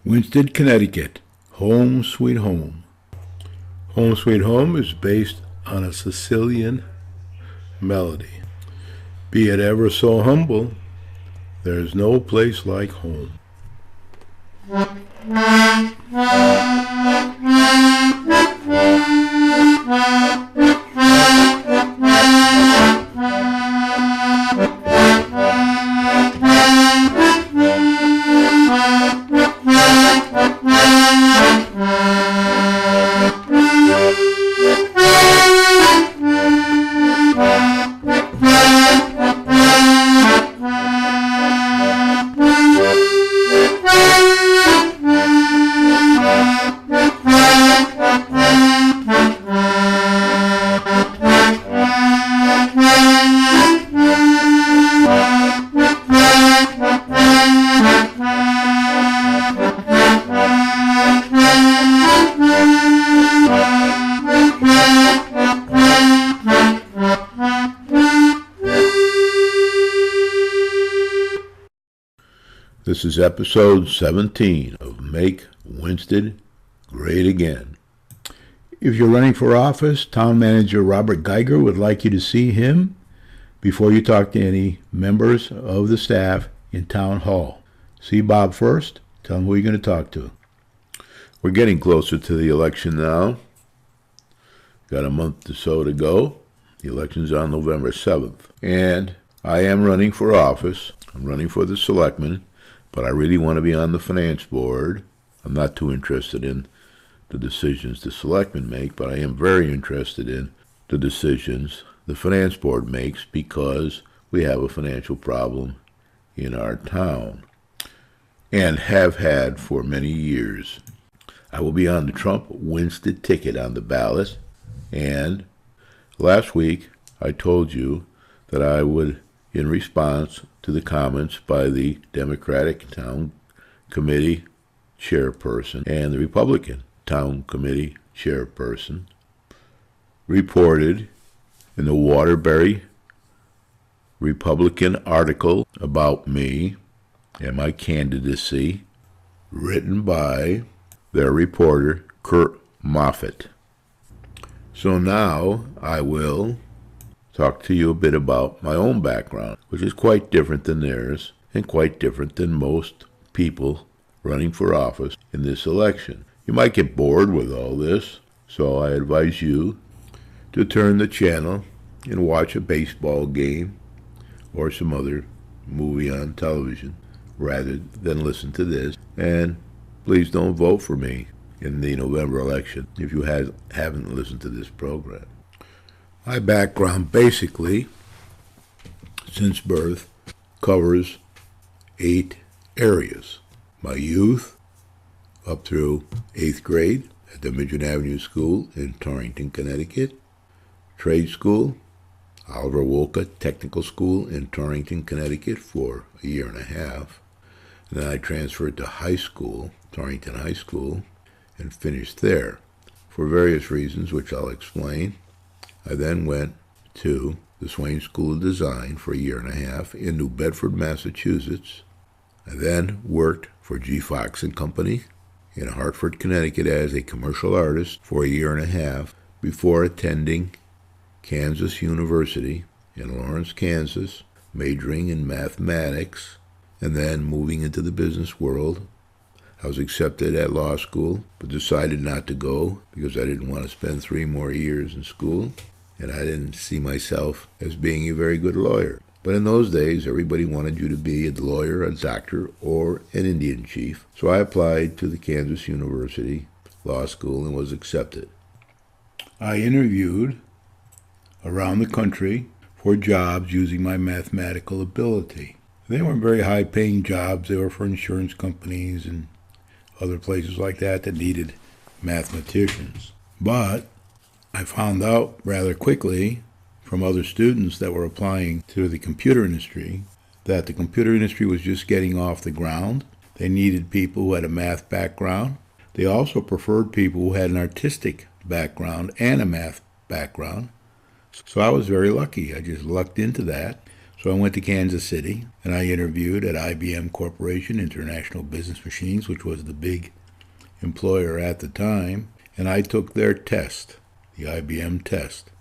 Winsted, Connecticut, Home Sweet Home. Home Sweet Home is based on a Sicilian melody. Be it ever so humble, there's no place like home. This is episode 17 of Make Winsted Great Again. If you're running for office, Town Manager Robert Geiger would like you to see him before you talk to any members of the staff in Town Hall. See Bob first, tell him who you're going to talk to. We're getting closer to the election now. Got a month or so to go. The election's on November 7th. And I am running for office. I'm running for the selectmen. But I really want to be on the finance board. I'm not too interested in the decisions the selectmen make, but I am very interested in the decisions the finance board makes because we have a financial problem in our town and have had for many years. I will be on the Trump Winsted ticket on the ballot, and last week I told you that I would, in response to the comments by the Democratic Town Committee chairperson and the Republican Town Committee chairperson, reported in the Waterbury Republican article about me and my candidacy, written by their reporter, Kurt Moffat. So now I will talk to you a bit about my own background, which is quite different than theirs and quite different than most people running for office in this election. You might get bored with all this, so I advise you to turn the channel and watch a baseball game or some other movie on television rather than listen to this. And please don't vote for me in the November election if you haven't listened to this program. My background basically, since birth, covers 8 areas. My youth, up through 8th grade at the Midget Avenue School in Torrington, Connecticut. Trade school, Oliver Wolcott Technical School in Torrington, Connecticut for a year and a half. And then I transferred to high school, Torrington High School, and finished there for various reasons, which I'll explain. I then went to the Swain School of Design for a year and a half in New Bedford, Massachusetts. I then worked for G. Fox & Company in Hartford, Connecticut as a commercial artist for a year and a half before attending Kansas University in Lawrence, Kansas, majoring in mathematics, and then moving into the business world. I was accepted at law school, but decided not to go because I didn't want to spend 3 more years in school. And I didn't see myself as being a very good lawyer. But in those days, everybody wanted you to be a lawyer, a doctor, or an Indian chief. So I applied to the Kansas University Law School and was accepted. I interviewed around the country for jobs using my mathematical ability. They weren't very high-paying jobs. They were for insurance companies and other places like that needed mathematicians. But I found out rather quickly from other students that were applying to the computer industry that the computer industry was just getting off the ground. They needed people who had a math background. They also preferred people who had an artistic background and a math background. So I was very lucky. I just lucked into that. So I went to Kansas City, and I interviewed at IBM Corporation, International Business Machines, which was the big employer at the time, and I took their test, the IBM test.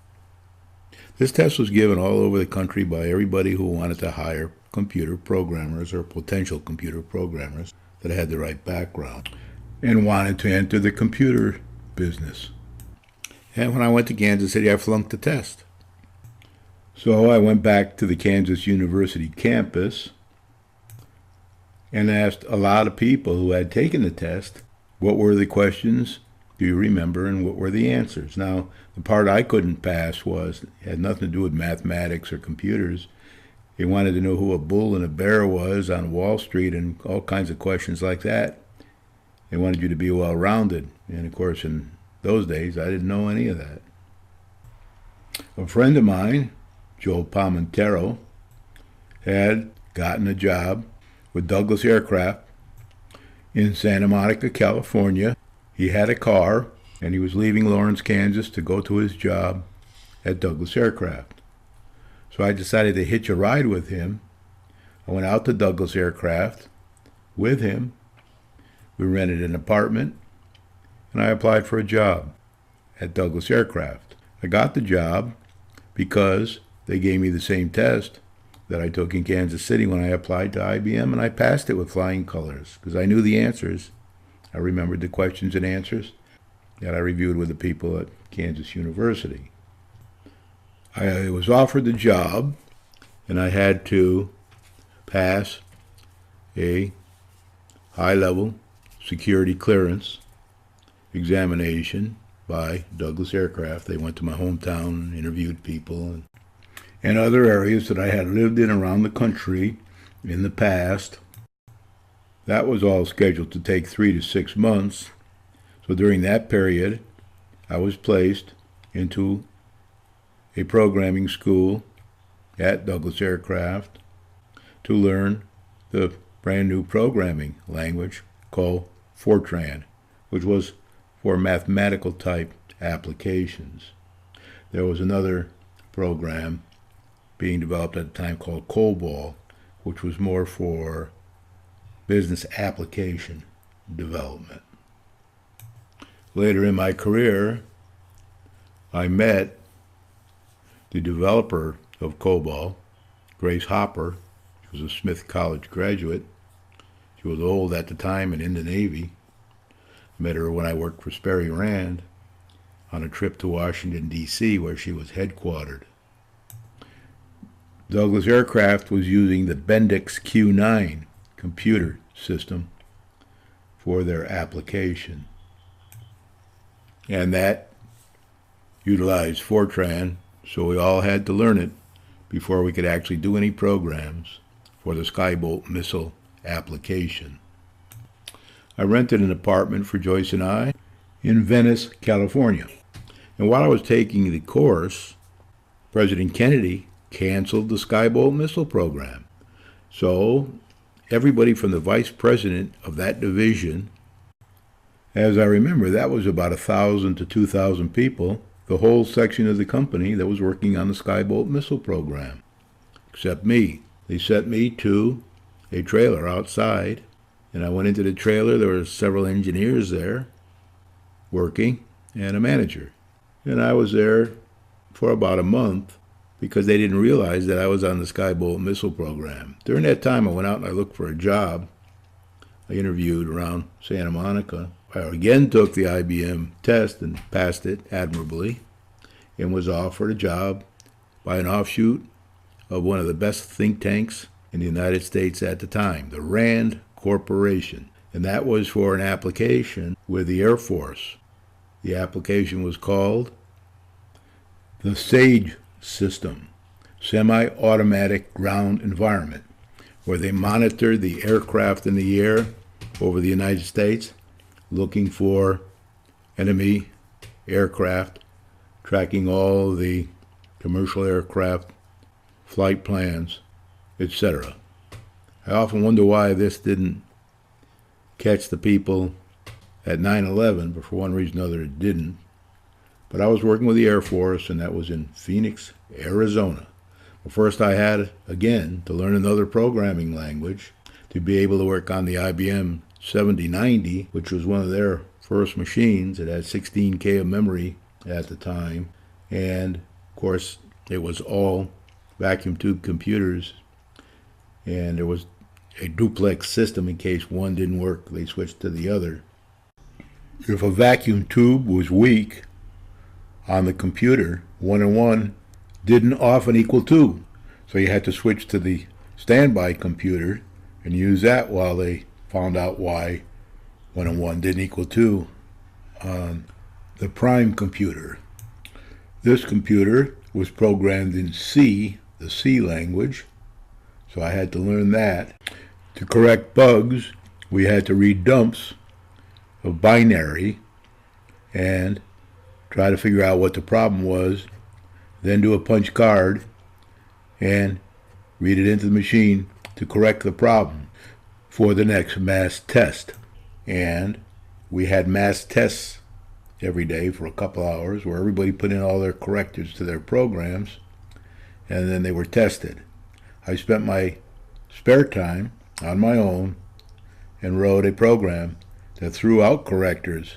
This test was given all over the country by everybody who wanted to hire computer programmers or potential computer programmers that had the right background and wanted to enter the computer business. And when I went to Kansas City, I flunked the test. So I went back to the Kansas University campus and asked a lot of people who had taken the test, what were the questions, do you remember, and what were the answers? Now, the part I couldn't pass had nothing to do with mathematics or computers. They wanted to know who a bull and a bear was on Wall Street and all kinds of questions like that. They wanted you to be well-rounded. And, of course, in those days, I didn't know any of that. A friend of mine, Joe Palmentero, had gotten a job with Douglas Aircraft in Santa Monica, California. He had a car, and he was leaving Lawrence, Kansas to go to his job at Douglas Aircraft. So I decided to hitch a ride with him. I went out to Douglas Aircraft with him. We rented an apartment, and I applied for a job at Douglas Aircraft. I got the job because they gave me the same test that I took in Kansas City when I applied to IBM, and I passed it with flying colors because I knew the answers. I remembered the questions and answers that I reviewed with the people at Kansas University. I was offered the job, and I had to pass a high-level security clearance examination by Douglas Aircraft. They went to my hometown and interviewed people and other areas that I had lived in around the country in the past. That was all scheduled to take 3 to 6 months. So during that period, I was placed into a programming school at Douglas Aircraft to learn the brand new programming language called Fortran, which was for mathematical type applications. There was another program being developed at the time called COBOL, which was more for business application development. Later in my career, I met the developer of COBOL, Grace Hopper. She was a Smith College graduate. She was old at the time and in the Navy. I met her when I worked for Sperry Rand on a trip to Washington, D.C., where she was headquartered. Douglas Aircraft was using the Bendix Q9 computer system for their application. And that utilized Fortran, so we all had to learn it before we could actually do any programs for the Skybolt missile application. I rented an apartment for Joyce and I in Venice, California. And while I was taking the course, President Kennedy canceled the Skybolt missile program. So everybody from the vice president of that division, as I remember, that was about 1,000 to 2,000 people, the whole section of the company that was working on the Skybolt missile program, except me. They sent me to a trailer outside, and I went into the trailer. There were several engineers there working and a manager. And I was there for about a month because they didn't realize that I was on the Skybolt missile program. During that time, I went out and I looked for a job. I interviewed around Santa Monica. I again took the IBM test and passed it admirably and was offered a job by an offshoot of one of the best think tanks in the United States at the time, the Rand Corporation. And that was for an application with the Air Force. The application was called the SAGE system, Semi-Automatic Ground Environment, where they monitored the aircraft in the air over the United States, looking for enemy aircraft, tracking all the commercial aircraft, flight plans, etc. I often wonder why this didn't catch the people at 9/11, but for one reason or another it didn't. But I was working with the Air Force, and that was in Phoenix, Arizona. Well, first I had, again, to learn another programming language to be able to work on the IBM 7090, which was one of their first machines. It had 16K of memory at the time. And, of course, it was all vacuum tube computers. And there was a duplex system in case one didn't work, they switched to the other. If a vacuum tube was weak on the computer, 1 and 1 didn't often equal 2. So you had to switch to the standby computer and use that while they found out why 1 and 1 didn't equal 2 on the prime computer. This computer was programmed in C, the C language, so I had to learn that. To correct bugs, we had to read dumps of binary and try to figure out what the problem was, then do a punch card and read it into the machine to correct the problem for the next mass test. And we had mass tests every day for a couple hours where everybody put in all their correctors to their programs and then they were tested. I spent my spare time on my own and wrote a program that threw out correctors,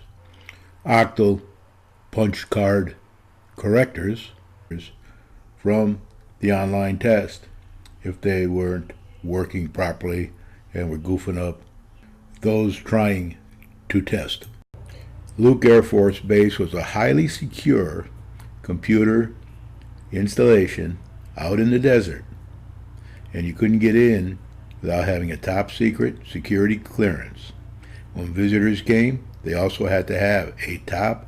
octal punch card correctors, from the online test if they weren't working properly and were goofing up those trying to test. Luke Air Force Base was a highly secure computer installation out in the desert, and you couldn't get in without having a top secret security clearance. When visitors came, they also had to have a top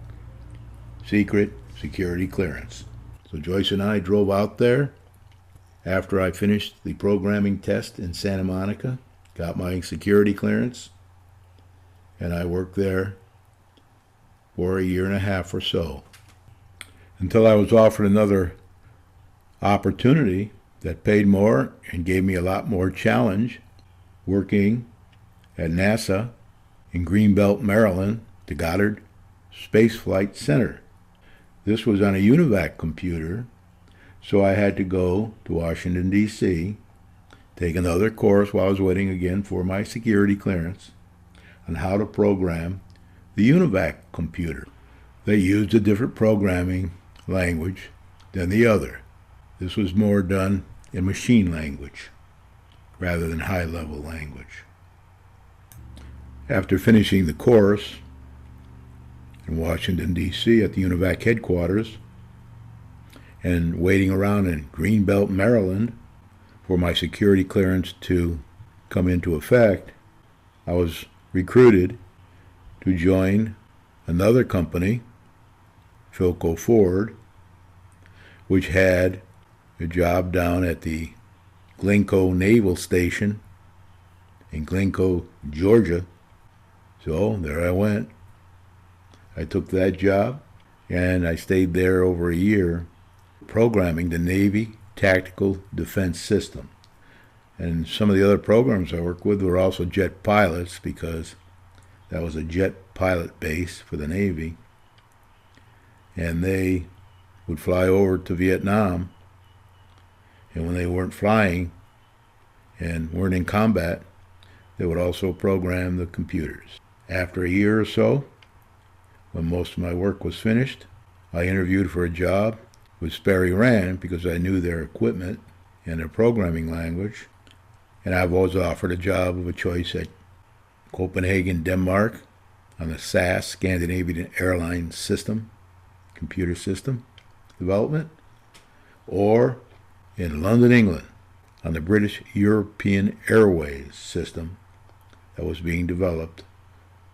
secret security clearance. So Joyce and I drove out there after I finished the programming test in Santa Monica, got my security clearance, and I worked there for a year and a half or so until I was offered another opportunity that paid more and gave me a lot more challenge, working at NASA in Greenbelt, Maryland, the Goddard Space Flight Center. This was on a UNIVAC computer, so I had to go to Washington, D.C., take another course while I was waiting again for my security clearance on how to program the UNIVAC computer. They used a different programming language than the other. This was more done in machine language rather than high-level language. After finishing the course in Washington, D.C. at the UNIVAC headquarters and waiting around in Greenbelt, Maryland for my security clearance to come into effect, I was recruited to join another company, Philco Ford, which had a job down at the Glencoe Naval Station in Glencoe, Georgia. So there I went. I took that job and I stayed there over a year programming the Navy Tactical Defense System. And some of the other programs I worked with were also jet pilots because that was a jet pilot base for the Navy. And they would fly over to Vietnam, and when they weren't flying and weren't in combat, they would also program the computers. After a year or so, when most of my work was finished, I interviewed for a job with Sperry Rand because I knew their equipment and their programming language, and I was offered a job of a choice at Copenhagen, Denmark, on the SAS, Scandinavian Airlines System, computer system development, or in London, England, on the British European Airways system that was being developed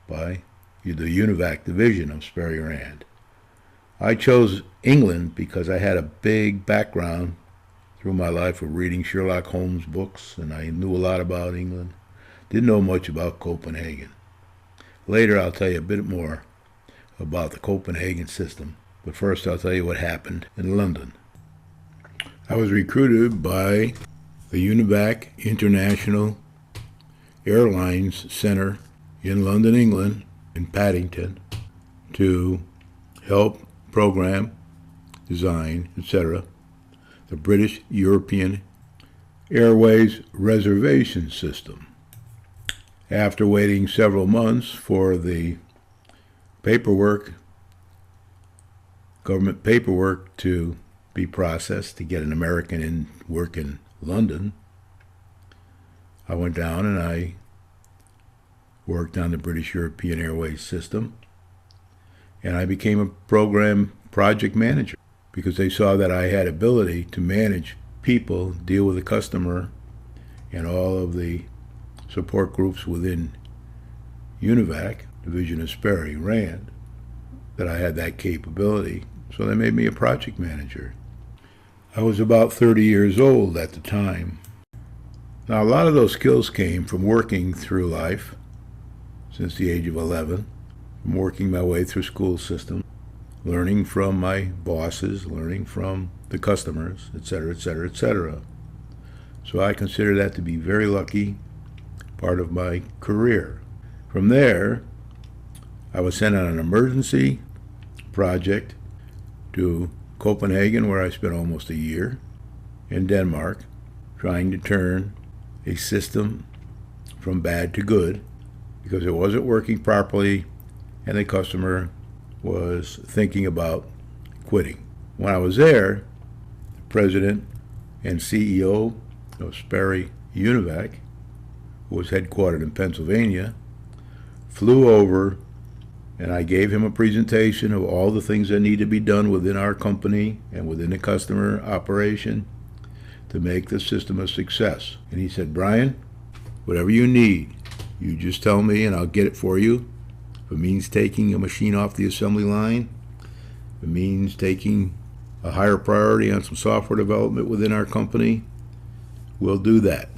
by the UNIVAC division of Sperry Rand. I chose England because I had a big background through my life of reading Sherlock Holmes books, and I knew a lot about England. Didn't know much about Copenhagen. Later I'll tell you a bit more about the Copenhagen system, but first I'll tell you what happened in London. I was recruited by the UNIVAC International Airlines Center in London, England, in Paddington, to help program, design, etc., the British European Airways reservation system. After waiting several months for the government paperwork to be processed to get an American in work in London, I went down and I worked on the British European Airways system, and I became a program project manager because they saw that I had ability to manage people, deal with the customer, and all of the support groups within UNIVAC, Division of Sperry Rand, that I had that capability. So they made me a project manager. I was about 30 years old at the time. Now, a lot of those skills came from working through life since the age of 11, from working my way through school system, learning from my bosses, learning from the customers, etc., etc., etc. So I consider that to be very lucky part of my career. From there, I was sent on an emergency project to Copenhagen, where I spent almost a year, in Denmark, trying to turn a system from bad to good because it wasn't working properly and the customer was thinking about quitting. When I was there, the president and CEO of Sperry UNIVAC, who was headquartered in Pennsylvania, flew over, and I gave him a presentation of all the things that need to be done within our company and within the customer operation to make the system a success. And he said, "Brian, whatever you need, you just tell me and I'll get it for you. If it means taking a machine off the assembly line, if it means taking a higher priority on some software development within our company, we'll do that.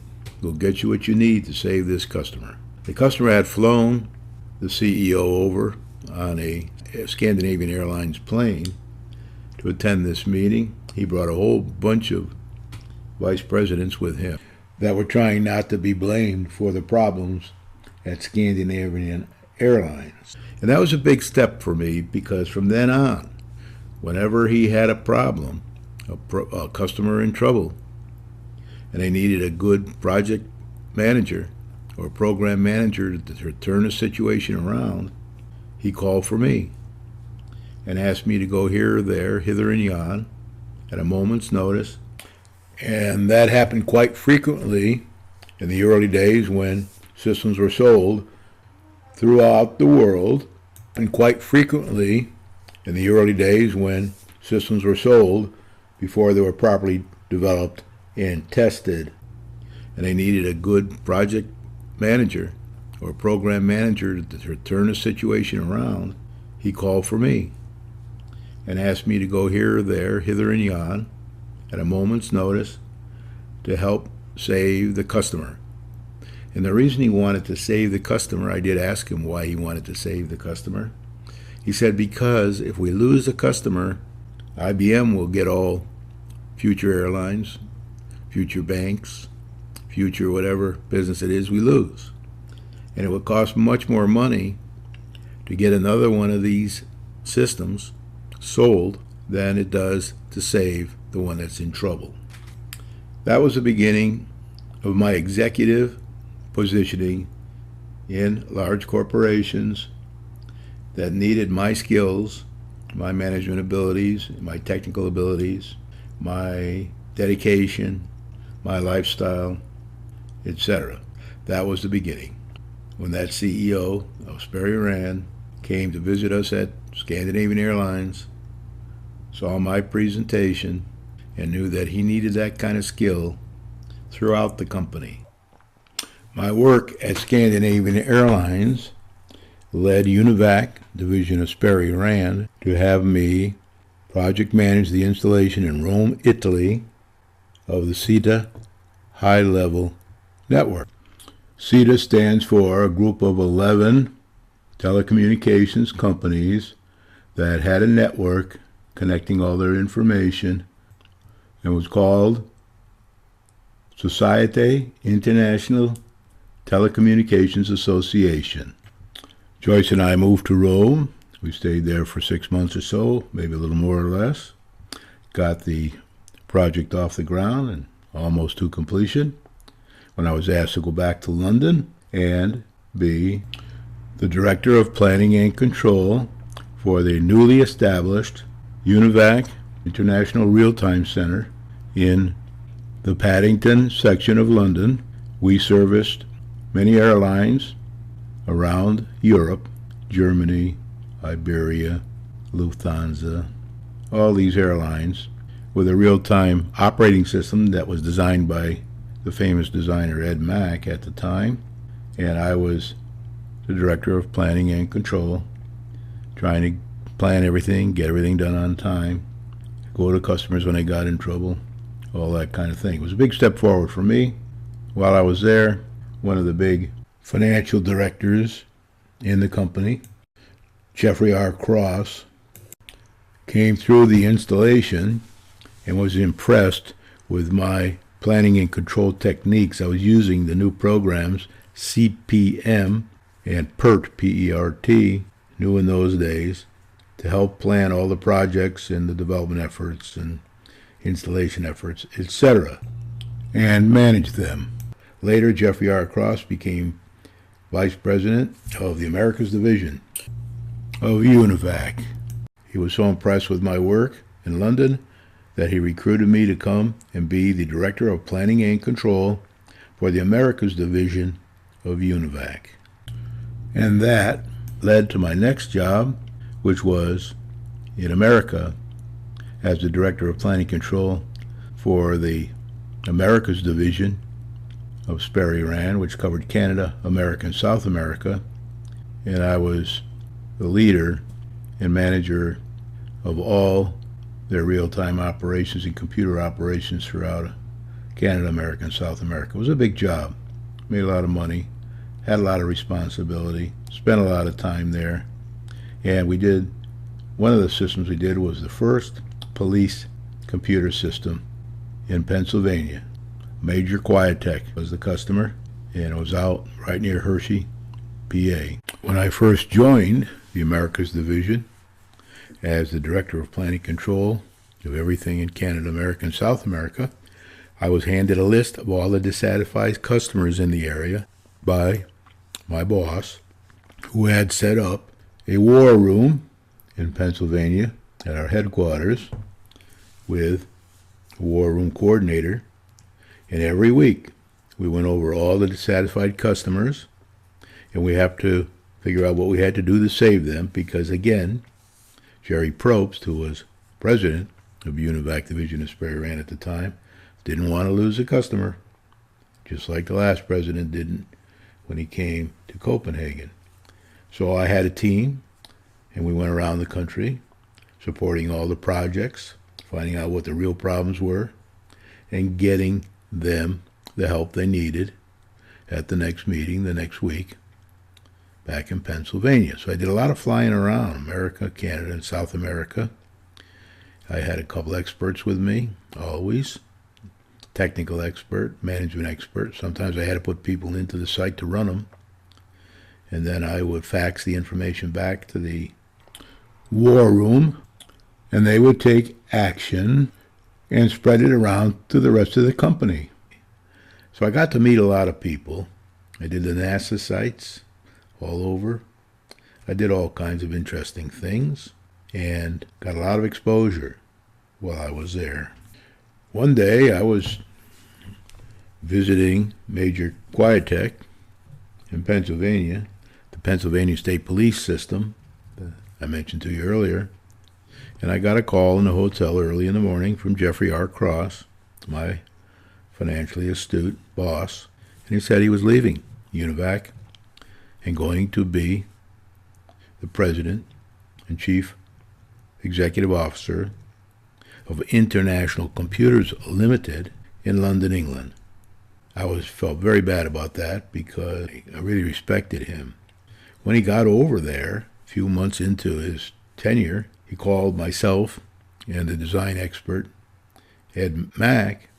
We'll get you what you need to save this customer." The customer had flown the CEO over on a Scandinavian Airlines plane to attend this meeting. He brought a whole bunch of vice presidents with him that were trying not to be blamed for the problems at Scandinavian Airlines. And that was a big step for me because from then on, whenever he had a problem, a customer in trouble, and they needed a good project manager or program manager to turn the situation around, he called for me and asked me to go here or there, hither and yon, at a moment's notice. And that happened quite frequently in the early days when systems were sold throughout the world, and quite frequently in the early days when systems were sold before they were properly developed and tested, and they needed a good project manager or program manager to turn the situation around, he called for me and asked me to go here or there, hither and yon, at a moment's notice to help save the customer. And the reason he wanted to save the customer, I did ask him why he wanted to save the customer. He said, because if we lose the customer, IBM will get all future airlines, future banks, future whatever business it is we lose. And it would cost much more money to get another one of these systems sold than it does to save the one that's in trouble. That was the beginning of my executive positioning in large corporations that needed my skills, my management abilities, my technical abilities, my dedication, my lifestyle, etc. That was the beginning. When that CEO of Sperry Rand came to visit us at Scandinavian Airlines, saw my presentation, and knew that he needed that kind of skill throughout the company. My work at Scandinavian Airlines led UNIVAC, Division of Sperry Rand, to have me project manage the installation in Rome, Italy, of the CETA high-level network. CETA stands for a group of 11 telecommunications companies that had a network connecting all their information, and was called Societe International Telecommunications Association. Joyce and I moved to Rome. We stayed there for 6 months or so, maybe a little more or less. Got the project off the ground and almost to completion when I was asked to go back to London and be the Director of Planning and Control for the newly established UNIVAC International Real-Time Center in the Paddington section of London. We serviced many airlines around Europe, Germany, Iberia, Lufthansa, all these airlines, with a real-time operating system that was designed by the famous designer Ed Mack at the time. And I was the Director of Planning and Control, trying to plan everything, get everything done on time, go to customers when they got in trouble, all that kind of thing. It was a big step forward for me. While I was there, one of the big financial directors in the company, Jeffrey R. Cross, came through the installation and was impressed with my planning and control techniques. I was using the new programs CPM and PERT, P-E-R-T, new in those days, to help plan all the projects and the development efforts and installation efforts, etc., and manage them. Later, Jeffrey R. Cross became Vice President of the Americas Division of UNIVAC. He was so impressed with my work in London that he recruited me to come and be the Director of Planning and Control for the Americas Division of UNIVAC. And that led to my next job, which was in America as the Director of Planning Control for the Americas Division of Sperry Rand, which covered Canada, America, and South America. And I was the leader and manager of all their real-time operations and computer operations throughout Canada, America, and South America. It was a big job. Made a lot of money, had a lot of responsibility, spent a lot of time there. And one of the systems we did was the first police computer system in Pennsylvania. Major Quietech was the customer, and it was out right near Hershey, PA. When I first joined the Americas Division as the Director of Planning Control of everything in Canada, America, and South America, I was handed a list of all the dissatisfied customers in the area by my boss, who had set up a war room in Pennsylvania at our headquarters with a war room coordinator. And every week we went over all the dissatisfied customers, and we have to figure out what we had to do to save them, because again, Jerry Probst, who was president of UNIVAC Division of Sperry Rand at the time, didn't want to lose a customer, just like the last president didn't when he came to Copenhagen. So I had a team, and we went around the country supporting all the projects, finding out what the real problems were, and getting them the help they needed at the next meeting the next week back in Pennsylvania. So I did a lot of flying around America, Canada, and South America. I had a couple experts with me, always. Technical expert, management expert. Sometimes I had to put people into the site to run them. And then I would fax the information back to the war room, and they would take action and spread it around to the rest of the company. So I got to meet a lot of people. I did the NASA sites all over. I did all kinds of interesting things and got a lot of exposure while I was there. One day I was visiting Major Quietech in Pennsylvania, the Pennsylvania State Police system that I mentioned to you earlier. And I got a call in the hotel early in the morning from Jeffrey R. Cross, my financially astute boss, and he said he was leaving UNIVAC and going to be the president and chief executive officer of International Computers Limited in London, England. I felt very bad about that because I really respected him. When he got over there, a few months into his tenure, he called myself and the design expert, Ed Mack.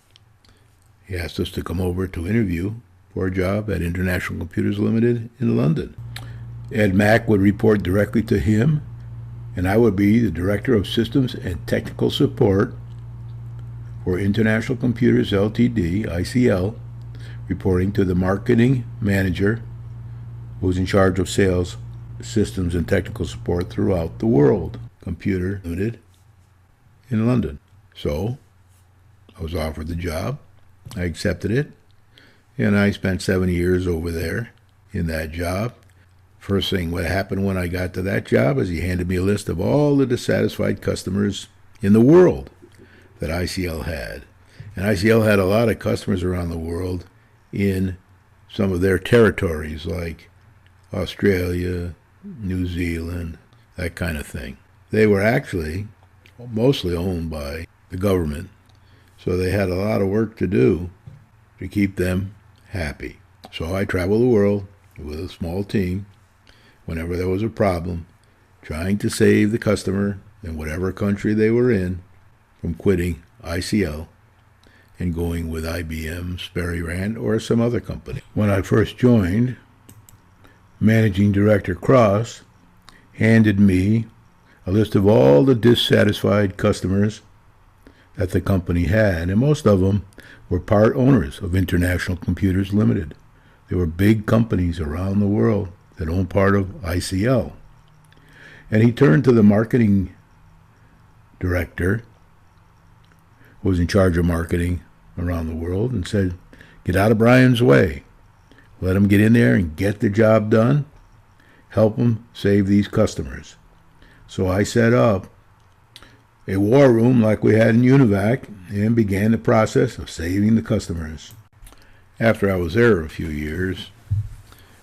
He asked us to come over to interview for a job at International Computers Limited in London. Ed Mack would report directly to him, and I would be the Director of Systems and Technical Support for International Computers Ltd., ICL, reporting to the marketing manager who was in charge of sales, systems, and technical support throughout the world. Computer Limited in London. So I was offered the job. I accepted it, and I spent 7 years over there in that job. First thing what happened when I got to that job is he handed me a list of all the dissatisfied customers in the world that ICL had. And ICL had a lot of customers around the world in some of their territories, like Australia, New Zealand, that kind of thing. They were actually mostly owned by the government, so they had a lot of work to do to keep them happy. So I traveled the world with a small team whenever there was a problem, trying to save the customer in whatever country they were in from quitting ICL and going with IBM, Sperry Rand, or some other company. When I first joined, Managing Director Cross handed me a list of all the dissatisfied customers that the company had, and most of them were part owners of International Computers Limited. They were big companies around the world that owned part of ICL. And he turned to the marketing director, who was in charge of marketing around the world, and said, "Get out of Brian's way. Let him get in there and get the job done. Help him save these customers." So I set up a war room like we had in UNIVAC and began the process of saving the customers. After I was there a few years,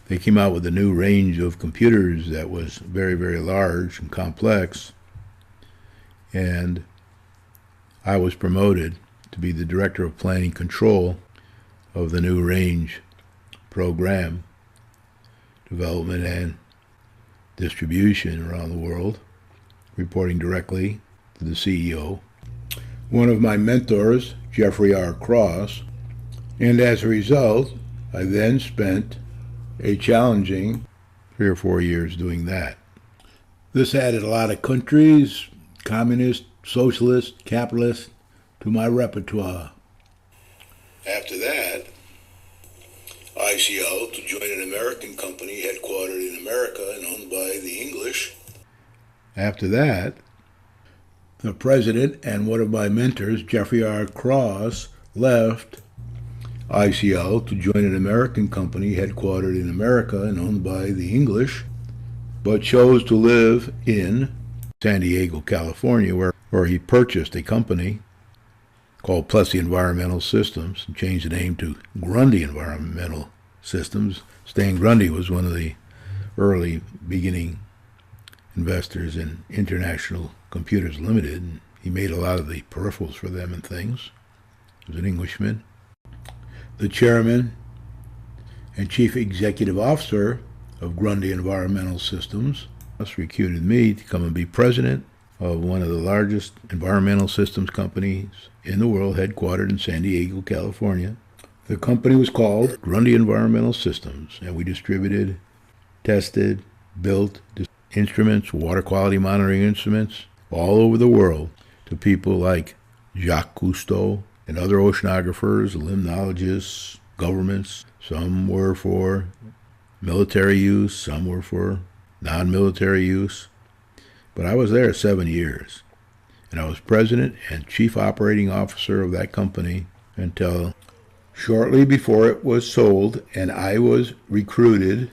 they came out with a new range of computers that was very, very large and complex, and I was promoted to be the Director of Planning Control of the new range program, development and distribution around the world, reporting directly to the CEO. One of my mentors, Jeffrey R. Cross, and as a result, I then spent a challenging 3 or 4 years doing that. This added a lot of countries, communist, socialist, capitalist, to my repertoire. After that, ICL to join an American company headquartered in America and owned by the English. After that, the president and one of my mentors, Jeffrey R. Cross, left ICL to join an American company headquartered in America and owned by the English, but chose to live in San Diego, California, where he purchased a company called Plessy Environmental Systems and changed the name to Grundy Environmental Systems. Stan Grundy was one of the early beginning investors in International Computers Limited. And he made a lot of the peripherals for them and things. He was an Englishman. The chairman and chief executive officer of Grundy Environmental Systems recruited me to come and be president of one of the largest environmental systems companies in the world, headquartered in San Diego, California. The company was called Grundy Environmental Systems, and we distributed, tested, built instruments, water quality monitoring instruments, all over the world to people like Jacques Cousteau and other oceanographers, limnologists, governments. Some were for military use, some were for non-military use. But I was there 7 years, and I was president and chief operating officer of that company until shortly before it was sold, and I was recruited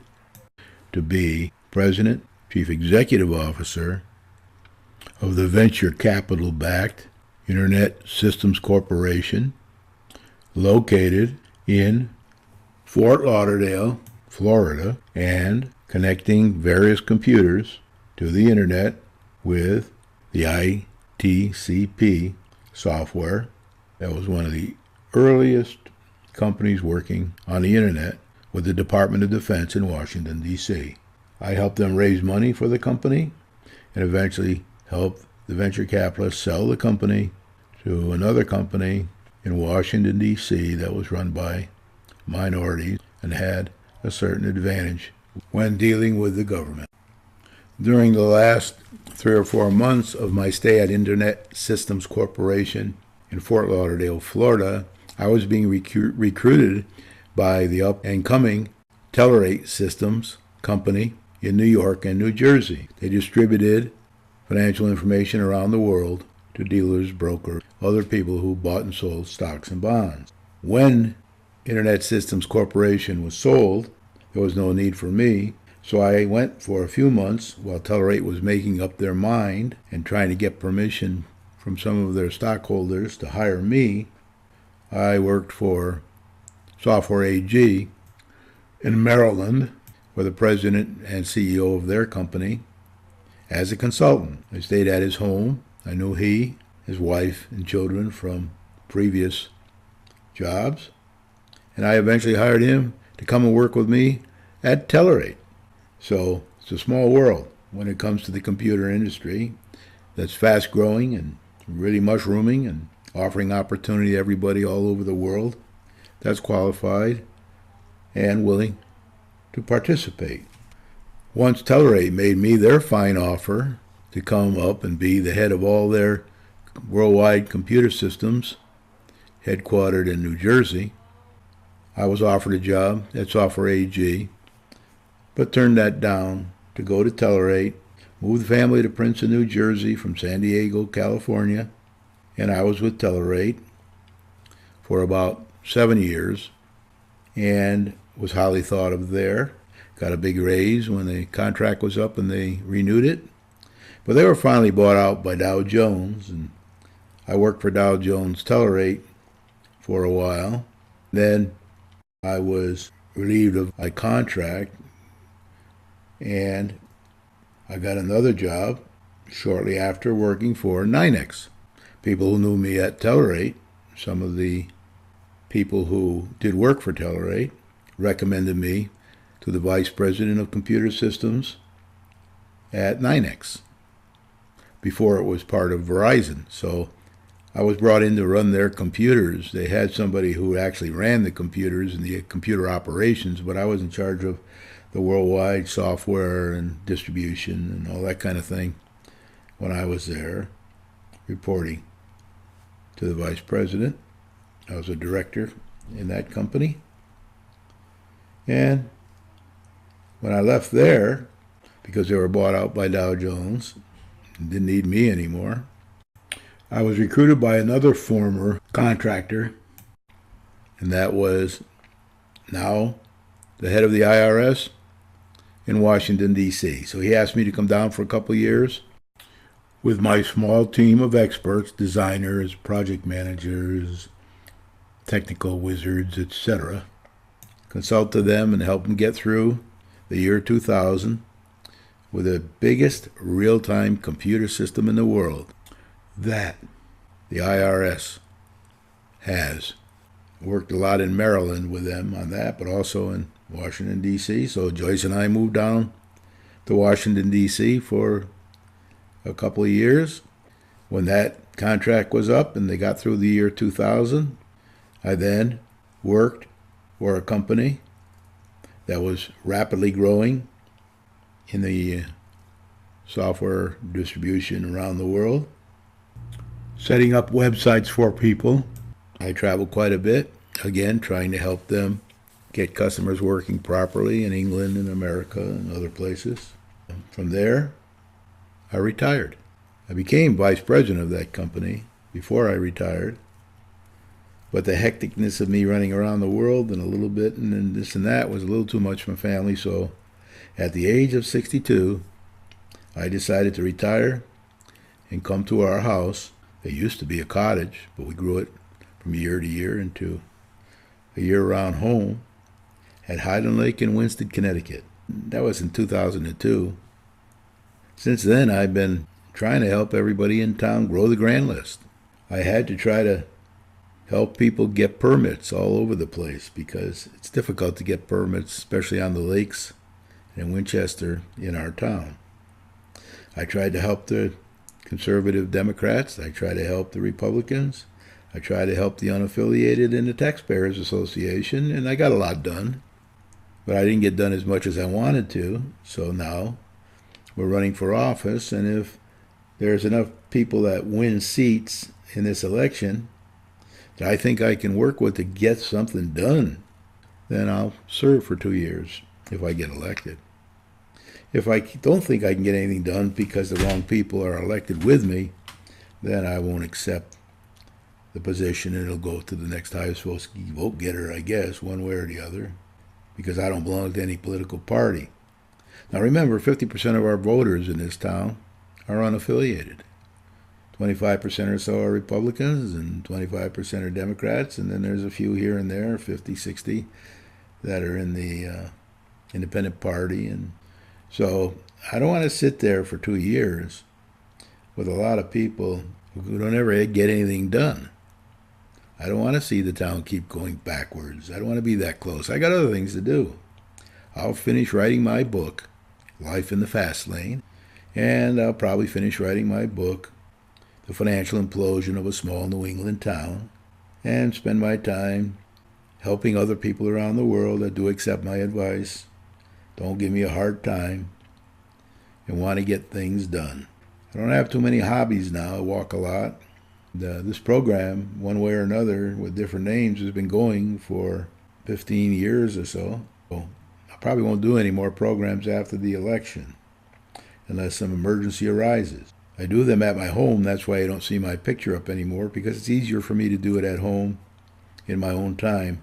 to be president, chief executive officer of the venture capital-backed Internet Systems Corporation, located in Fort Lauderdale, Florida, and connecting various computers to the Internet with the ITCP software. That was one of the earliest companies working on the Internet with the Department of Defense in Washington, D.C. I helped them raise money for the company and eventually helped the venture capitalists sell the company to another company in Washington, D.C. that was run by minorities and had a certain advantage when dealing with the government. During the last 3 or 4 months of my stay at Internet Systems Corporation in Fort Lauderdale, Florida, I was being recruited by the up-and-coming Telerate Systems company in New York and New Jersey. They distributed financial information around the world to dealers, brokers, other people who bought and sold stocks and bonds. When Internet Systems Corporation was sold, there was no need for me, so I went for a few months while Telerate was making up their mind and trying to get permission from some of their stockholders to hire me. I worked for Software AG in Maryland for the president and CEO of their company as a consultant. I stayed at his home. I knew he, his wife, and children from previous jobs, and I eventually hired him to come and work with me at Telerate. So it's a small world when it comes to the computer industry that's fast growing and really mushrooming and offering opportunity to everybody all over the world that's qualified and willing to participate. Once Telerate made me their fine offer to come up and be the head of all their worldwide computer systems, headquartered in New Jersey, I was offered a job at Software AG, but turned that down to go to Telerate, move the family to Princeton, New Jersey from San Diego, California, and I was with Telerate for about 7 years and was highly thought of there. Got a big raise when the contract was up and they renewed it. But they were finally bought out by Dow Jones, and I worked for Dow Jones Telerate for a while. Then I was relieved of my contract, and I got another job shortly after working for NYNEX. People who knew me at Telerate, some of the people who did work for Telerate, recommended me to the vice president of computer systems at NYNEX before it was part of Verizon. So I was brought in to run their computers. They had somebody who actually ran the computers and the computer operations, but I was in charge of the worldwide software and distribution and all that kind of thing when I was there, reporting to the vice president. I was a director in that company. And when I left there, because they were bought out by Dow Jones and didn't need me anymore, I was recruited by another former contractor, and that was now the head of the IRS in Washington, D.C. So he asked me to come down for a couple of years with my small team of experts, designers, project managers, technical wizards, etc., consult to them and help them get through the year 2000 with the biggest real-time computer system in the world that the IRS has. Worked a lot in Maryland with them on that, but also in Washington, D.C. So Joyce and I moved down to Washington, D.C. for a couple of years. When that contract was up and they got through the year 2000, I then worked for a company that was rapidly growing in the software distribution around the world, setting up websites for people. I traveled quite a bit, again, trying to help them get customers working properly in England and America and other places. From there, I retired. I became vice president of that company before I retired, but the hecticness of me running around the world and a little bit and then this and that was a little too much for my family, so at the age of 62, I decided to retire and come to our house. It used to be a cottage, but we grew it from year to year into a year-round home at Highland Lake in Winsted, Connecticut. That was in 2002. Since then, I've been trying to help everybody in town grow the grand list. I had to try to help people get permits all over the place because it's difficult to get permits, especially on the lakes and Winchester in our town. I tried to help the conservative Democrats. I tried to help the Republicans. I tried to help the unaffiliated and the Taxpayers Association, and I got a lot done. But I didn't get done as much as I wanted to, so now we're running for office, and if there's enough people that win seats in this election, that I think I can work with to get something done, then I'll serve for 2 years if I get elected. If I don't think I can get anything done because the wrong people are elected with me, then I won't accept the position, and it'll go to the next highest vote getter, I guess, one way or the other, because I don't belong to any political party. Now remember, 50% of our voters in this town are unaffiliated. 25% or so are Republicans, and 25% are Democrats, and then there's a few here and there, 50, 60, that are in the independent party. And so I don't want to sit there for 2 years with a lot of people who don't ever get anything done. I don't want to see the town keep going backwards. I don't want to be that close. I got other things to do. I'll finish writing my book, Life in the Fast Lane, and I'll probably finish writing my book, The Financial Implosion of a Small New England Town, and spend my time helping other people around the world that do accept my advice, don't give me a hard time, and want to get things done. I don't have too many hobbies now. I walk a lot. This program, one way or another, with different names, has been going for 15 years or so. I probably won't do any more programs after the election, unless some emergency arises. I do them at my home. That's why you don't see my picture up anymore, because it's easier for me to do it at home in my own time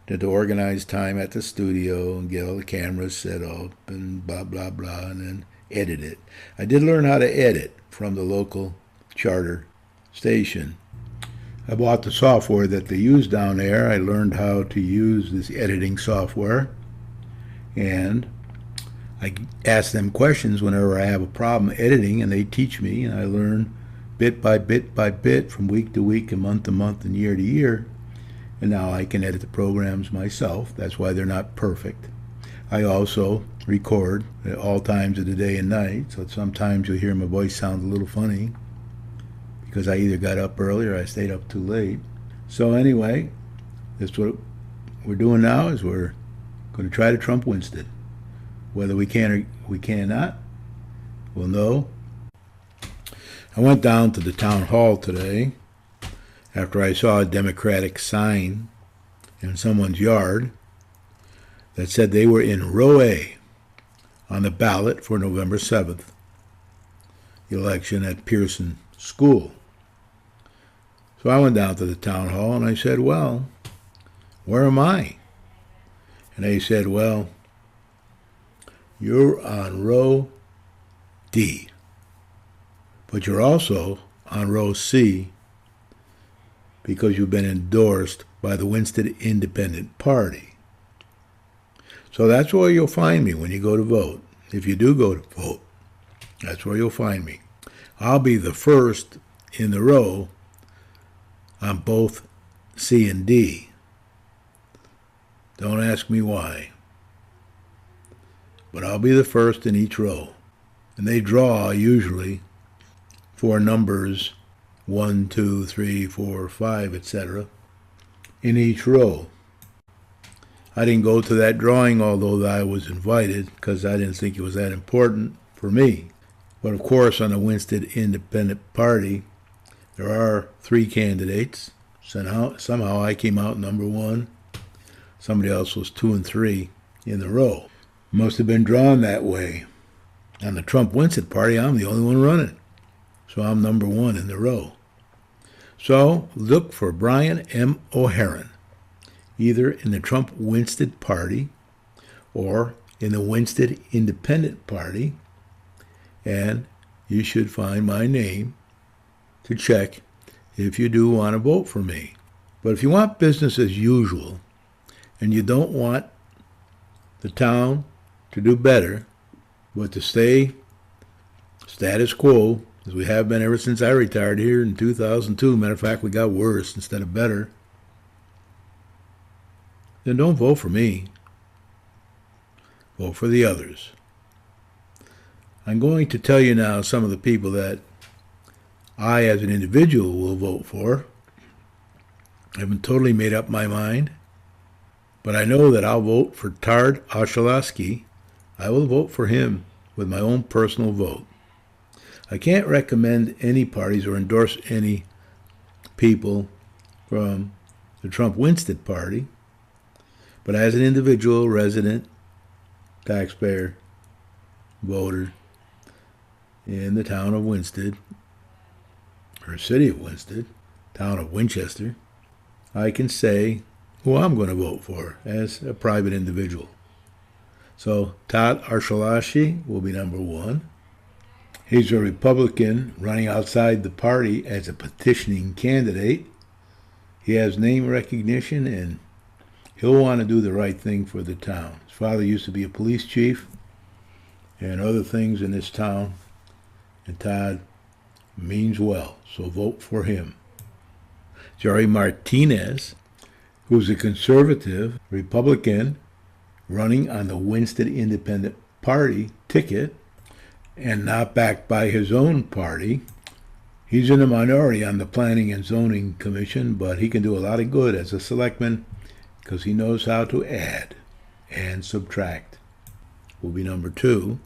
than to organize time at the studio and get all the cameras set up and blah, blah, blah, and then edit it. I did learn how to edit from the local charter station. I bought the software that they use down there. I learned how to use this editing software, and I ask them questions whenever I have a problem editing, and they teach me, and I learn bit by bit by bit from week to week and month to month and year to year, and now I can edit the programs myself. That's why they're not perfect. I also record at all times of the day and night, so sometimes you'll hear my voice sound a little funny because I either got up early or I stayed up too late. So anyway, that's what we're doing now, is we're going to try to trump Winsted. Whether we can or we cannot, we'll know. I went down to the town hall today after I saw a Democratic sign in someone's yard that said they were in row A on the ballot for November 7th, the election at Pearson School. So I went down to the town hall and I said, well, where am I? And they said, well, you're on row D, but you're also on row C because you've been endorsed by the Winsted Independent Party. So that's where you'll find me when you go to vote. If you do go to vote, that's where you'll find me. I'll be the first in the row on both C and D. Don't ask me why. But I'll be the first in each row. And they draw usually for numbers 1, 2, 3, 4, 5, etc. in each row. I didn't go to that drawing, although I was invited, because I didn't think it was that important for me. But of course, on the Winsted Independent Party, there are 3 candidates. Somehow I came out number 1. Somebody else was 2 and 3 in the row. Must have been drawn that way. On the Trump-Winsted Party, I'm the only one running. So I'm number 1 in the row. So look for Brian M. O'Haron, either in the Trump-Winsted Party or in the Winsted Independent Party, and you should find my name to check if you do want to vote for me. But if you want business as usual, and you don't want the town to do better, but to stay status quo, as we have been ever since I retired here in 2002. Matter of fact, we got worse instead of better. Then don't vote for me. Vote for the others. I'm going to tell you now some of the people that I, as an individual, will vote for. I haven't totally made up my mind, but I know that I'll vote for Tard Oshalowski. I will vote for him with my own personal vote. I can't recommend any parties or endorse any people from the Trump Winsted party, but as an individual, resident, taxpayer, voter in the town of Winsted, or city of Winsted, town of Winchester, I can say who I'm going to vote for as a private individual. So Todd Archelashi will be number one. He's a Republican running outside the party as a petitioning candidate. He has name recognition and he'll want to do the right thing for the town. His father used to be a police chief and other things in this town, and Todd means well, so vote for him. Jerry Martinez, who's a conservative Republican running on the Winsted Independent Party ticket and not backed by his own party. He's in a minority on the Planning and Zoning Commission, but he can do a lot of good as a selectman because he knows how to add and subtract. Will be number two.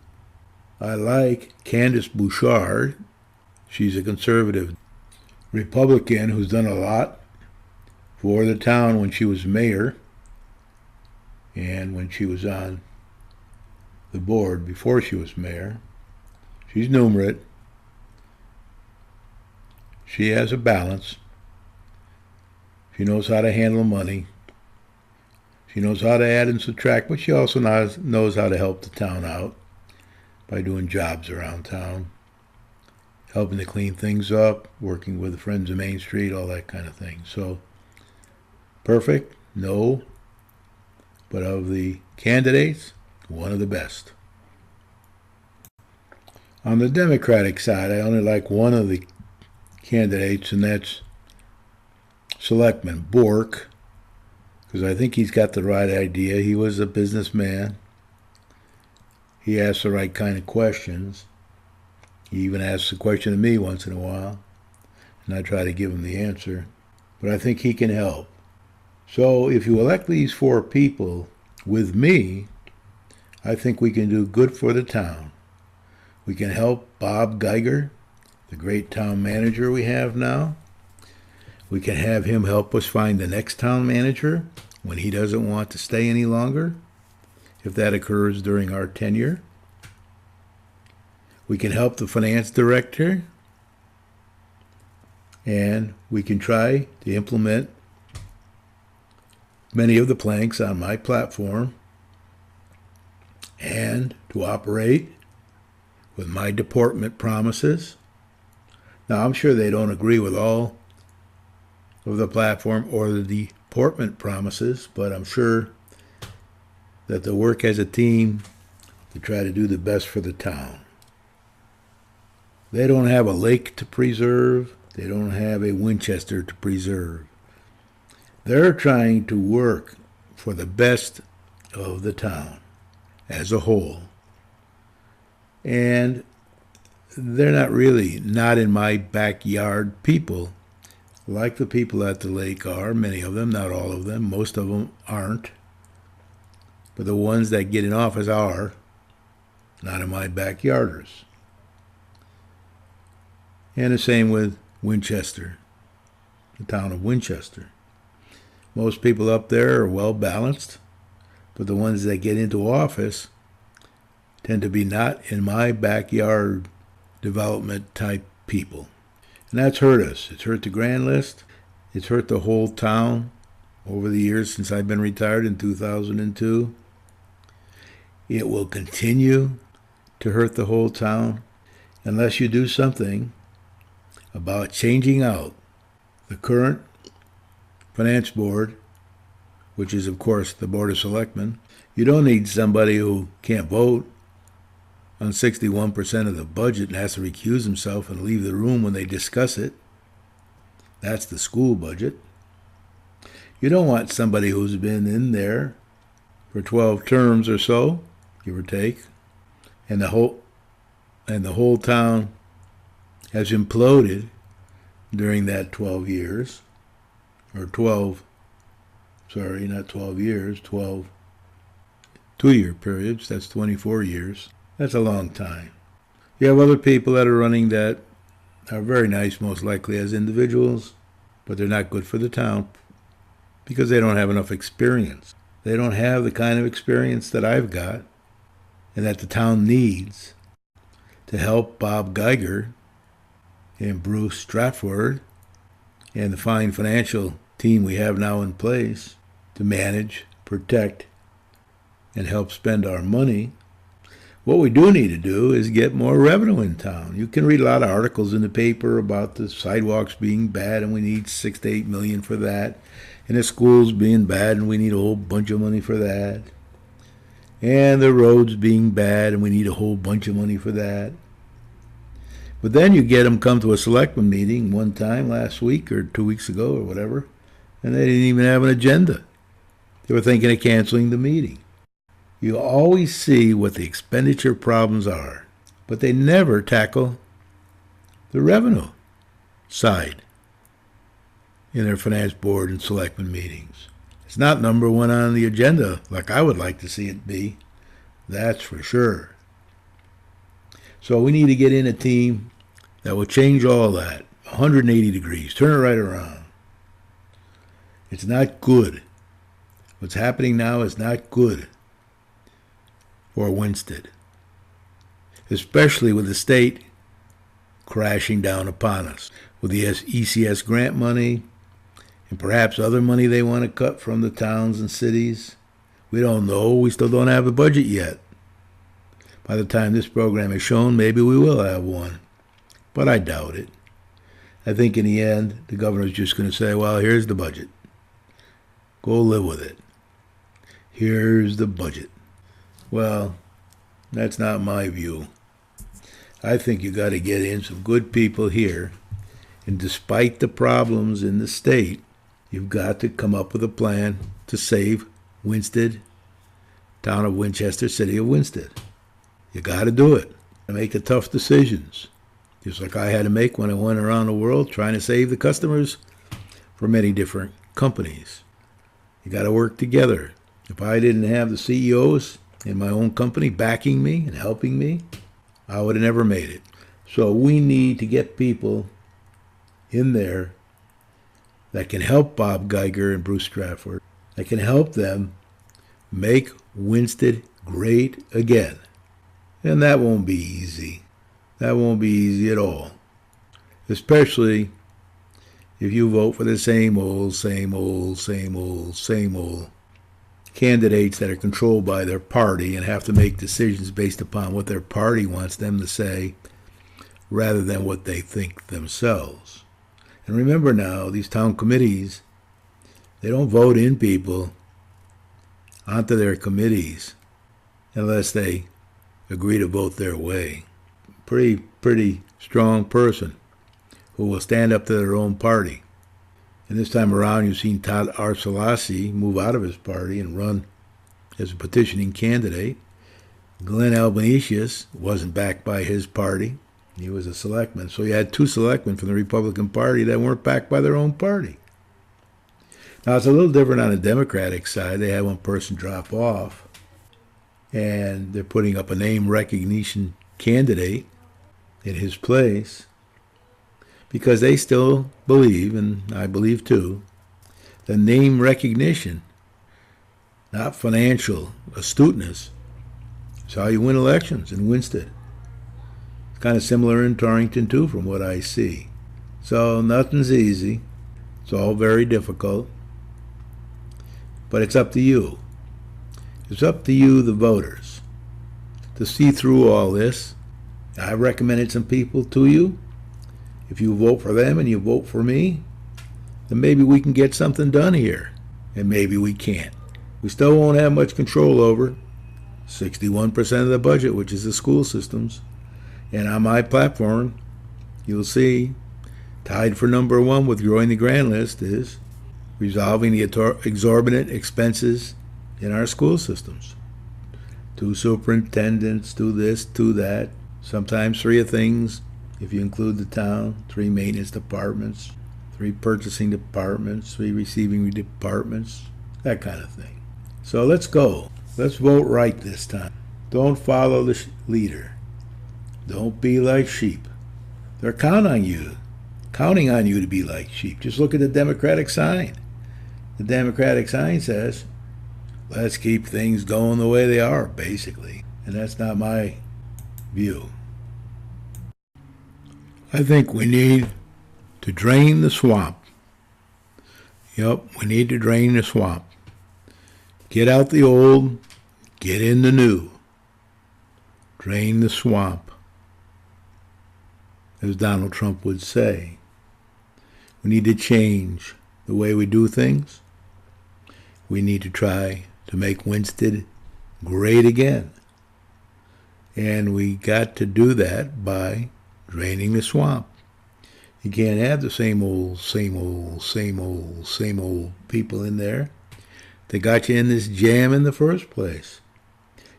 I like Candace Bouchard. She's a conservative Republican who's done a lot for the town when she was mayor and when she was on the board before she was mayor. She's numerate. She has a balance. She knows how to handle money. She knows how to add and subtract, but she also knows how to help the town out by doing jobs around town, helping to clean things up, working with the Friends of Main Street, all that kind of thing. So, perfect? No. But of the candidates, one of the best. On the Democratic side, I only like one of the candidates, and that's Selectman Bork, because I think he's got the right idea. He was a businessman. He asks the right kind of questions. He even asks a question to me once in a while, and I try to give him the answer. But I think he can help. So if you elect these four people with me, I think we can do good for the town. We can help Bob Geiger, the great town manager we have now. We can have him help us find the next town manager when he doesn't want to stay any longer, if that occurs during our tenure. We can help the finance director, and we can try to implement many of the planks on my platform and to operate with my deportment promises. Now, I'm sure they don't agree with all of the platform or the deportment promises, but I'm sure that they'll work as a team to try to do the best for the town. They don't have a lake to preserve. They don't have a Winchester to preserve. They're trying to work for the best of the town as a whole. And they're not in my backyard people, like the people at the lake are. Many of them, not all of them. Most of them aren't. But the ones that get in office are not in my backyarders. And the same with Winchester, the town of Winchester. Most people up there are well balanced, but the ones that get into office tend to be not in my backyard development type people. And that's hurt us. It's hurt the Grand List. It's hurt the whole town over the years since I've been retired in 2002. It will continue to hurt the whole town unless you do something about changing out the current finance board, which is, of course, the Board of Selectmen. You don't need somebody who can't vote on 61% of the budget and has to recuse himself and leave the room when they discuss it. That's the school budget. You don't want somebody who's been in there for 12 terms or so, give or take, and the whole town has imploded during that 12 years, or 12 2-year periods. That's 24 years. That's a long time. You have other people that are running that are very nice, most likely as individuals, but they're not good for the town because they don't have enough experience. They don't have the kind of experience that I've got and that the town needs to help Bob Geiger and Bruce Stratford and the fine financial team we have now in place to manage, protect, and help spend our money. What we do need to do is get more revenue in town. You can read a lot of articles in the paper about the sidewalks being bad and we need 6 to 8 million for that, and the schools being bad and we need a whole bunch of money for that, and the roads being bad and we need a whole bunch of money for that. But then you get them come to a selectman meeting one time last week or 2 weeks ago or whatever, and they didn't even have an agenda. They were thinking of canceling the meeting. You always see what the expenditure problems are, but they never tackle the revenue side in their finance board and selectmen meetings. It's not number one on the agenda like I would like to see it be. That's for sure. So we need to get in a team that will change all that 180 degrees, turn it right around. It's not good. What's happening now is not good for Winsted, especially with the state crashing down upon us with the ECS grant money and perhaps other money they want to cut from the towns and cities. We don't know. We still don't have a budget yet. By the time this program is shown, maybe we will have one, but I doubt it. I think in the end, the governor's just going to say, well, here's the budget. Go live with it. Here's the budget. Well, that's not my view. I think you got to get in some good people here, and despite the problems in the state, you've got to come up with a plan to save Winsted, town of Winchester, city of Winsted. You got to do it. Make the tough decisions, just like I had to make when I went around the world trying to save the customers for many different companies. You got to work together. If I didn't have the CEOs in my own company backing me and helping me, I would have never made it. So we need to get people in there that can help Bob Geiger and Bruce Stratford, that can help them make Winsted great again. And that won't be easy. That won't be easy at all. Especially if you vote for the same old candidates that are controlled by their party and have to make decisions based upon what their party wants them to say rather than what they think themselves. And remember now, these town committees, they don't vote in people onto their committees unless they agree to vote their way. Pretty strong person who will stand up to their own party. And this time around, you've seen Todd Arcelasi move out of his party and run as a petitioning candidate. Glenn Albanesius wasn't backed by his party. He was a selectman. So you had 2 selectmen from the Republican Party that weren't backed by their own party. Now, it's a little different on the Democratic side. They had one person drop off, and they're putting up a name recognition candidate in his place, because they still believe, and I believe too, that name recognition, not financial astuteness, is how you win elections in Winsted. It's kind of similar in Torrington too, from what I see. So nothing's easy. It's all very difficult. But it's up to you. It's up to you, the voters, to see through all this. I recommended some people to you. If you vote for them and you vote for me, then maybe we can get something done here. And maybe we can't. We still won't have much control over 61% of the budget, which is the school systems. And on my platform, you'll see, tied for number 1 with growing the grand list is resolving the exorbitant expenses in our school systems. 2 superintendents, 2 this, 2 that, sometimes 3 of things. If you include the town, 3 maintenance departments, 3 purchasing departments, 3 receiving departments, that kind of thing. So let's go. Let's vote right this time. Don't follow the leader. Don't be like sheep. They're counting on you. counting on you to be like sheep. Just look at the Democratic sign. The Democratic sign says, let's keep things going the way they are, basically. And that's not my view. I think we need to drain the swamp. Yep, we need to drain the swamp. Get out the old, get in the new. Drain the swamp, as Donald Trump would say. We need to change the way we do things. We need to try to make Winsted great again. And we got to do that by draining the swamp. You can't have the same old people in there that got you in this jam in the first place.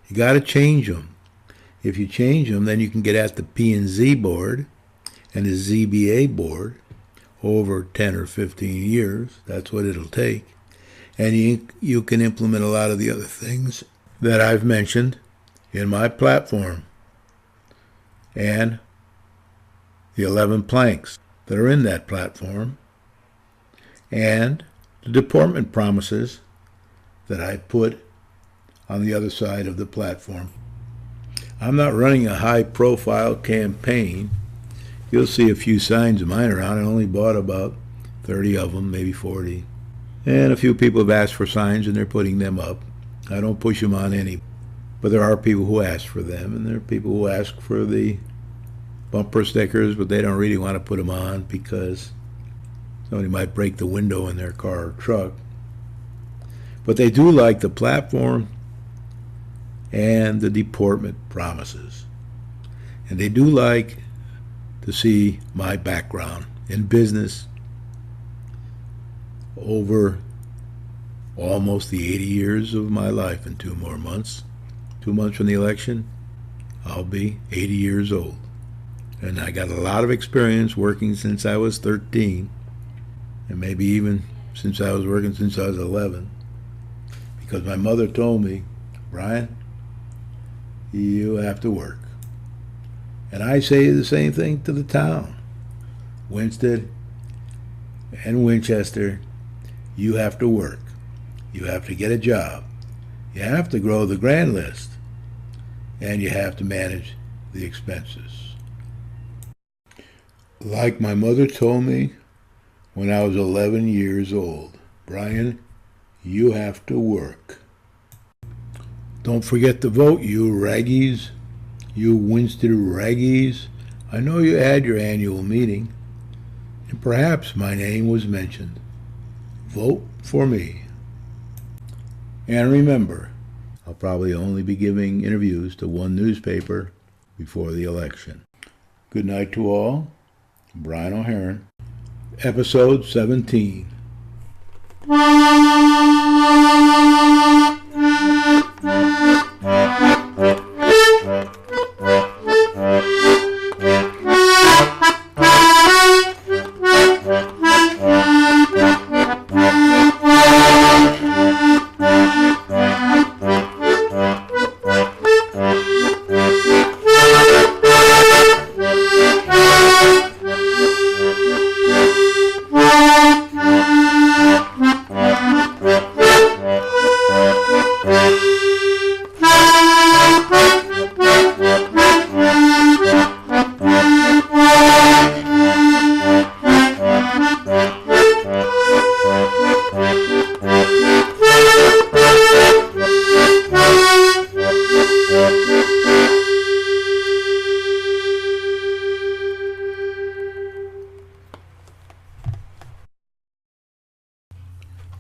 You got to change them. If you change them, then you can get at the P&Z board and the ZBA board over 10 or 15 years. That's what it'll take. And you can implement a lot of the other things that I've mentioned in my platform and the 11 planks that are in that platform and the deportment promises that I put on the other side of the platform. I'm not running a high-profile campaign. You'll see a few signs of mine around. I only bought about 30 of them, maybe 40. And a few people have asked for signs, and they're putting them up. I don't push them on any. But there are people who ask for them, and there are people who ask for the bumper stickers, but they don't really want to put them on because somebody might break the window in their car or truck. But they do like the platform and the deportment promises. And they do like to see my background in business over almost the 80 years of my life in 2 more months. 2 months from the election, I'll be 80 years old. And I got a lot of experience working since I was 13, and maybe even since I was working since I was 11. Because my mother told me, Brian, you have to work. And I say the same thing to the town. Winsted and Winchester, you have to work. You have to get a job. You have to grow the grand list. And you have to manage the expenses. Like my mother told me when I was 11 years old, Brian, you have to work. Don't forget to vote, you raggies, you Winsted raggies. I know you had your annual meeting, and perhaps my name was mentioned. Vote for me. And remember, I'll probably only be giving interviews to one newspaper before the election. Good night to all. Brian O'Hearn, Episode 17.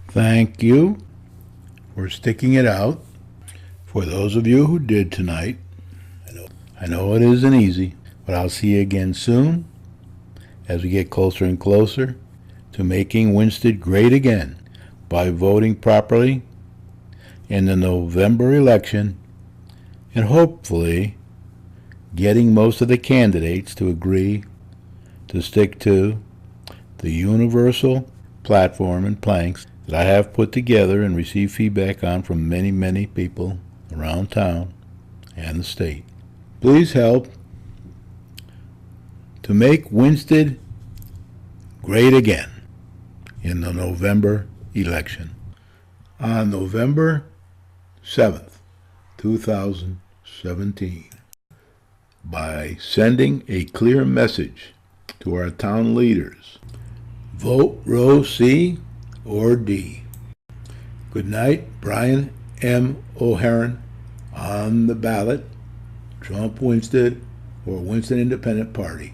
Thank you for sticking it out. For those of you who did tonight, I know it isn't easy, but I'll see you again soon as we get closer and closer to making Winsted great again by voting properly in the November election and hopefully getting most of the candidates to agree to stick to the universal platform and planks that I have put together and received feedback on from many, many people around town and the state. Please help to make Winsted great again in the November election. On November 7th, 2017, by sending a clear message to our town leaders, vote row C or D. Good night, Brian M. O'Haron. On the ballot, Trump Winsted or Winston Independent Party.